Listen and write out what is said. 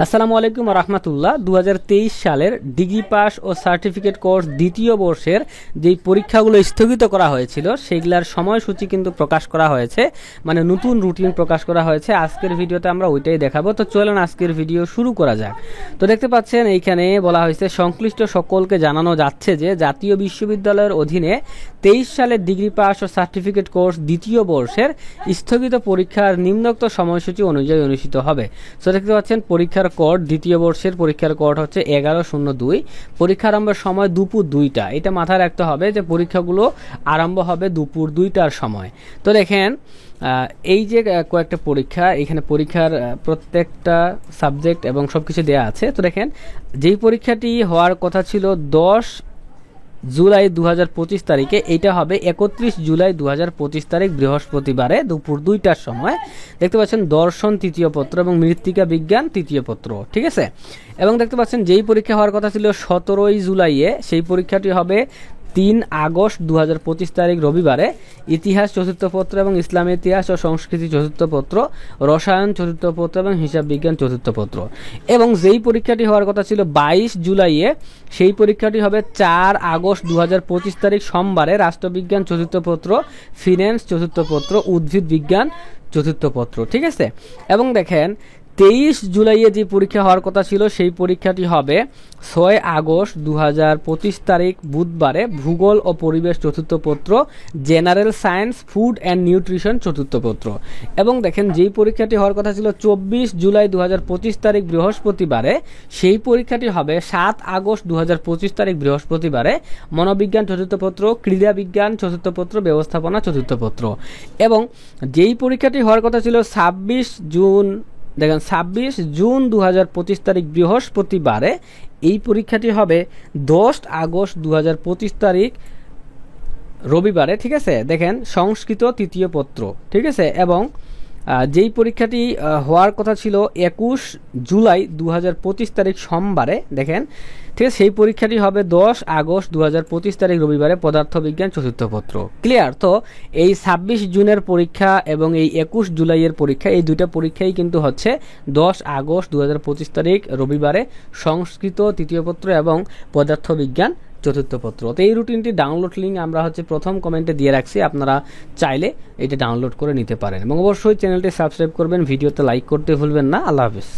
আসসালামু আলাইকুম রহমতুল্লাহ। 2023 সালের ডিগ্রি পাস ও সার্টিফিকেট কোর্স দ্বিতীয় বর্ষের যেই পরীক্ষাগুলো স্থগিত করা হয়েছিল সেগুলার সময়সূচি কিন্তু প্রকাশ করা হয়েছে, মানে নতুন রুটিন প্রকাশ করা হয়েছে। আজকের ভিডিওতে আমরা ওইটাই দেখাবো। তো চলুন আজকের ভিডিও শুরু করা যাক। তো দেখতে পাচ্ছেন এইখানে বলা হয়েছে সংশ্লিষ্ট সকলকে জানানো যাচ্ছে যে জাতীয় বিশ্ববিদ্যালয়ের অধীনে 23 সালের ডিগ্রি পাস ও সার্টিফিকেট কোর্স দ্বিতীয় বর্ষের স্থগিত পরীক্ষার নিম্নোক্ত সময়সূচি অনুযায়ী অনুষ্ঠিত হবে। তো দেখতে পাচ্ছেন পরীক্ষার কোড, দ্বিতীয় বর্ষের পরীক্ষার কোড হচ্ছে 11/02। পরীক্ষা আরম্ভের সময় দুপুর 2টা। এটা মাথায় রাখতে হবে যে পরীক্ষাগুলো আরম্ভ হবে দুপুর 2টার সময়। তো দেখেন এই যে কয়েকটা পরীক্ষা, এখানে পরীক্ষার প্রত্যেকটা সাবজেক্ট এবং সব কিছু দেওয়া আছে। তো দেখেন যেই পরীক্ষাটি হওয়ার কথা ছিল 10 জুলাই 2025 তারিখে, এইটা হবে 31 জুলাই 2025 তারিখ বৃহস্পতিবারে দুপুর 2টার সময়। দেখতে পাচ্ছেন দর্শন তৃতীয় পত্র এবং মৃত্তিকা বিজ্ঞান তৃতীয় পত্র, ঠিক আছে। এবং দেখতে পাচ্ছেন যেই পরীক্ষা হওয়ার কথা ছিল 17 জুলাইয়ে, সেই পরীক্ষাটি হবে 3 আগস্ট 2025 তারিখ রবিবারে। ইতিহাস চতুর্থ পত্র এবং ইসলামী ইতিহাস ও সংস্কৃতি চতুর্থ পত্র, রসায়ন চতুর্থ পত্র এবং হিসাব বিজ্ঞান চতুর্থ পত্র। এবং যেই পরীক্ষাটি হওয়ার কথা ছিল 22 জুলাইয়ে, সেই পরীক্ষাটি হবে 4 আগস্ট 2025 তারিখ সোমবারে। রাষ্ট্রবিজ্ঞান চতুর্থ পত্র, ফিন্যান্স চতুর্থ পত্র, উদ্ভিদ বিজ্ঞান চতুর্থ পত্র, ঠিক আছে। এবং দেখেন 23 জুলাইয়ে যে পরীক্ষা হওয়ার কথা ছিল সেই পরীক্ষাটি হবে 6 আগস্ট 2025 তারিখ বুধবারে। ভূগোল ও পরিবেশ চতুর্থ পত্র, general science, food and nutrition চতুর্থ পত্র। এবং দেখেন যেই পরীক্ষাটি হওয়ার কথা ছিল 24 জুলাই 2025 তারিখ বৃহস্পতিবারে, সেই পরীক্ষাটি হবে 7 আগস্ট 2025 তারিখ বৃহস্পতিবারে। মনোবিজ্ঞান চতুর্থ পত্র, ক্রীড়া বিজ্ঞান চতুর্থ পত্র, ব্যবস্থাপনা চতুর্থ পত্র। এবং যেই পরীক্ষাটি হওয়ার কথা ছিল 26 জুন 2025 তারিখ বৃহস্পতিবারে, এই পরীক্ষাটি হবে 10 আগস্ট 2025 তারিখ রবিবারে, ঠিক আছে। দেখেন সংস্কৃত তৃতীয় পত্র, ঠিক আছে। এবং যেই পরীক্ষাটি হওয়ার কথা ছিল 21 জুলাই 2025 তারিখ সোমবারে, দেখেন ঠিক আছে, সেই পরীক্ষাটি হবে 10 আগস্ট 2025 তারিখ রবিবারে, পদার্থবিজ্ঞান চতুর্থ পত্র। ক্লিয়ার? তো এই 26 জুনের পরীক্ষা এবং এই 21 জুলাইয়ের পরীক্ষা, এই দুইটা পরীক্ষাই কিন্তু হচ্ছে 10 আগস্ট 2025 তারিখ রবিবারে, সংস্কৃত তৃতীয় পত্র এবং পদার্থবিজ্ঞান চতুর্থ পত্র। তো এই রুটিনটি ডাউনলোড লিঙ্ক আমরা প্রথম কমেন্টে দিয়ে রাখছি, আপনারা চাইলে এটা ডাউনলোড করে নিতে পারেন। এবং অবশ্যই চ্যানেলটি সাবস্ক্রাইব করবেন, ভিডিওতে লাইক করতে ভুলবেন না। আল্লাহ হাফেজ।